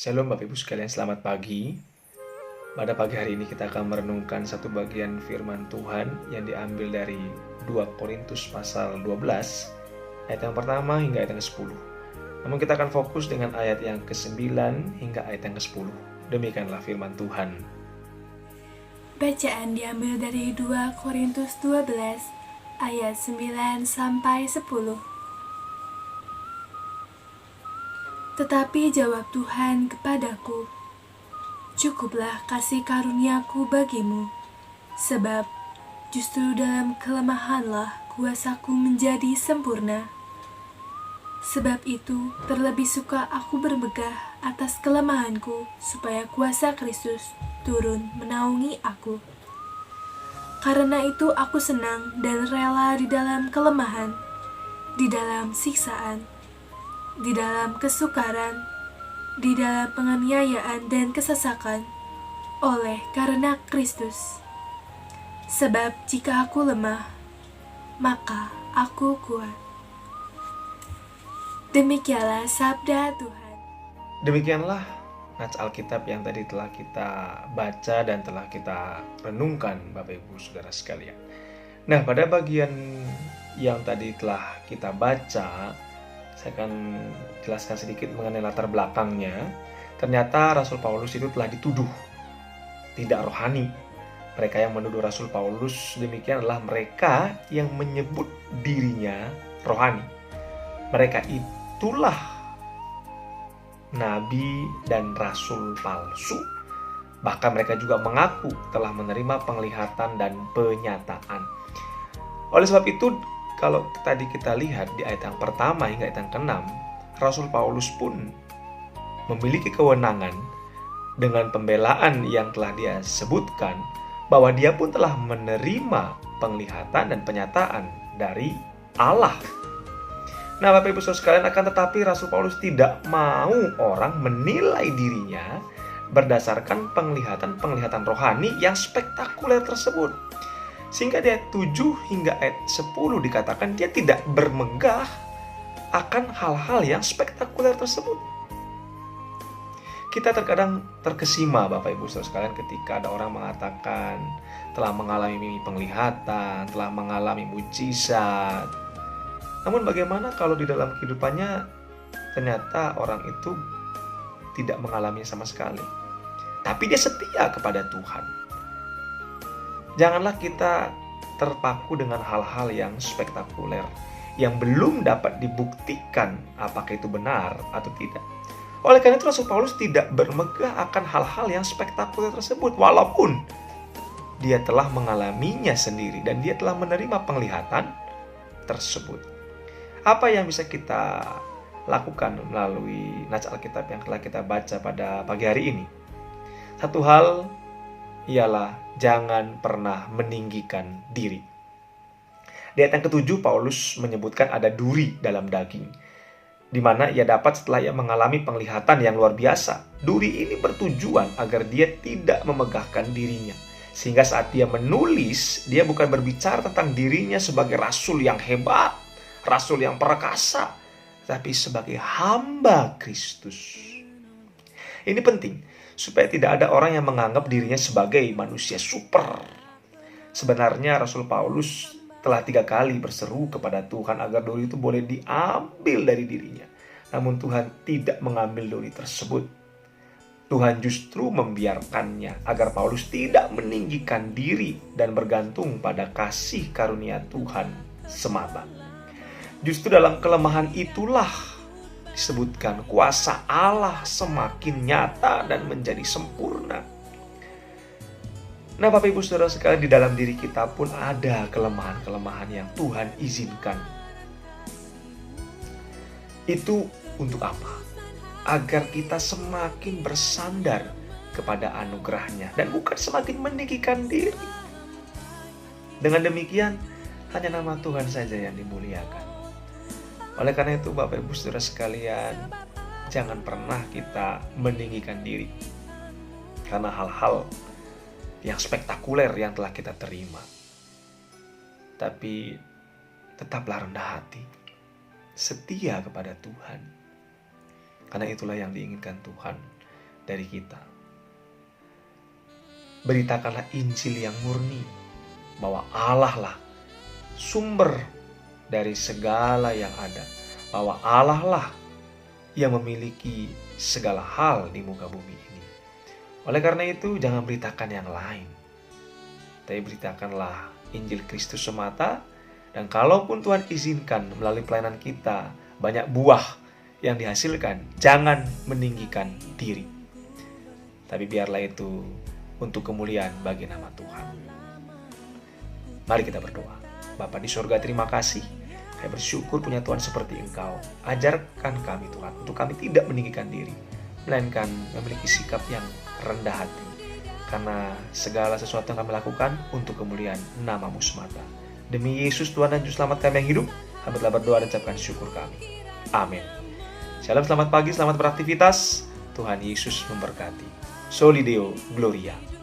Shalom Bapak Ibu sekalian, selamat pagi. Pada pagi hari ini kita akan merenungkan satu bagian firman Tuhan yang diambil dari 2 Korintus pasal 12, ayat yang pertama hingga ayat yang ke-10. Namun kita akan fokus dengan ayat yang ke-9 hingga ayat yang ke-10. Demikianlah firman Tuhan. Bacaan diambil dari 2 Korintus 12 ayat 9 sampai 10. Tetapi jawab Tuhan kepadaku, "Cukuplah kasih karuniaku bagimu, sebab justru dalam kelemahanlah kuasaku menjadi sempurna. Sebab itu terlebih suka aku bermegah atas kelemahanku, supaya kuasa Kristus turun menaungi aku. Karena itu aku senang dan rela di dalam kelemahan, di dalam siksaan, di dalam kesukaran, di dalam penganiayaan dan kesesakan, oleh karena Kristus. Sebab jika aku lemah, maka aku kuat." Demikianlah sabda Tuhan. Demikianlah nats Alkitab yang tadi telah kita baca dan telah kita renungkan Bapak Ibu Saudara sekalian. Nah, pada bagian yang tadi telah kita baca, saya akan jelaskan sedikit mengenai latar belakangnya. Ternyata Rasul Paulus itu telah dituduh tidak rohani. Mereka yang menuduh Rasul Paulus demikian adalah mereka yang menyebut dirinya rohani. Mereka itulah nabi dan rasul palsu. Bahkan mereka juga mengaku telah menerima penglihatan dan penyataan. Oleh sebab itu, kalau tadi kita lihat di ayat yang pertama hingga ayat yang ke-6, Rasul Paulus pun memiliki kewenangan dengan pembelaan yang telah dia sebutkan, bahwa dia pun telah menerima penglihatan dan penyataan dari Allah. Nah, Bapak Ibu Saudara sekalian, akan tetapi Rasul Paulus tidak mau orang menilai dirinya berdasarkan penglihatan-penglihatan rohani yang spektakuler tersebut. Sehingga di ayat 7 hingga ayat 10 dikatakan dia tidak bermegah akan hal-hal yang spektakuler tersebut. Kita terkadang terkesima Bapak Ibu Saudara sekalian ketika ada orang mengatakan telah mengalami penglihatan, telah mengalami mujizat. Namun bagaimana kalau di dalam kehidupannya ternyata orang itu tidak mengalami sama sekali, tapi dia setia kepada Tuhan. Janganlah kita terpaku dengan hal-hal yang spektakuler, yang belum dapat dibuktikan apakah itu benar atau tidak. Oleh karena itu Rasul Paulus tidak bermegah akan hal-hal yang spektakuler tersebut, walaupun dia telah mengalaminya sendiri dan dia telah menerima penglihatan tersebut. Apa yang bisa kita lakukan melalui nats Alkitab yang telah kita baca pada pagi hari ini? Satu hal ialah jangan pernah meninggikan diri. Di ayat yang ke-7 Paulus menyebutkan ada duri dalam daging, di mana ia dapat setelah ia mengalami penglihatan yang luar biasa. Duri ini bertujuan agar dia tidak memegahkan dirinya, sehingga saat dia menulis, dia bukan berbicara tentang dirinya sebagai rasul yang hebat, rasul yang perkasa, tapi sebagai hamba Kristus. Ini penting, supaya tidak ada orang yang menganggap dirinya sebagai manusia super. Sebenarnya Rasul Paulus telah 3 kali berseru kepada Tuhan agar duri itu boleh diambil dari dirinya. Namun Tuhan tidak mengambil duri tersebut. Tuhan justru membiarkannya agar Paulus tidak meninggikan diri dan bergantung pada kasih karunia Tuhan semata. Justru dalam kelemahan itulah disebutkan kuasa Allah semakin nyata dan menjadi sempurna. Nah, Bapak Ibu Saudara sekalian, di dalam diri kita pun ada kelemahan-kelemahan yang Tuhan izinkan. Itu untuk apa? Agar kita semakin bersandar kepada anugerahnya dan bukan semakin meninggikan diri. Dengan demikian, hanya nama Tuhan saja yang dimuliakan. Oleh karena itu Bapak Ibu Saudara sekalian, jangan pernah kita meninggikan diri karena hal-hal yang spektakuler yang telah kita terima. Tapi tetaplah rendah hati, setia kepada Tuhan. Karena itulah yang diinginkan Tuhan. dari kita. Beritakanlah Injil yang murni, bahwa Allah lah sumber dari segala yang ada, bahwa Allah lah yang memiliki segala hal di muka bumi ini. Oleh karena itu, jangan beritakan yang lain, tapi beritakanlah Injil Kristus semata. Dan kalaupun Tuhan izinkan melalui pelayanan kita banyak buah yang dihasilkan, jangan meninggikan diri, tapi biarlah itu untuk kemuliaan bagi nama Tuhan. Mari kita berdoa. Bapa di surga, terima kasih. Kami bersyukur punya Tuhan seperti Engkau. Ajarkan kami Tuhan, untuk kami tidak meninggikan diri, melainkan memiliki sikap yang rendah hati. Karena segala sesuatu yang kami lakukan untuk kemuliaan nama-Mu semata. Demi Yesus Tuhan dan Juru Selamat kami yang hidup, kami telah berdoa dan ucapkan syukur kami. Amin. Shalom, selamat pagi, selamat beraktivitas. Tuhan Yesus memberkati. Soli Deo Gloria.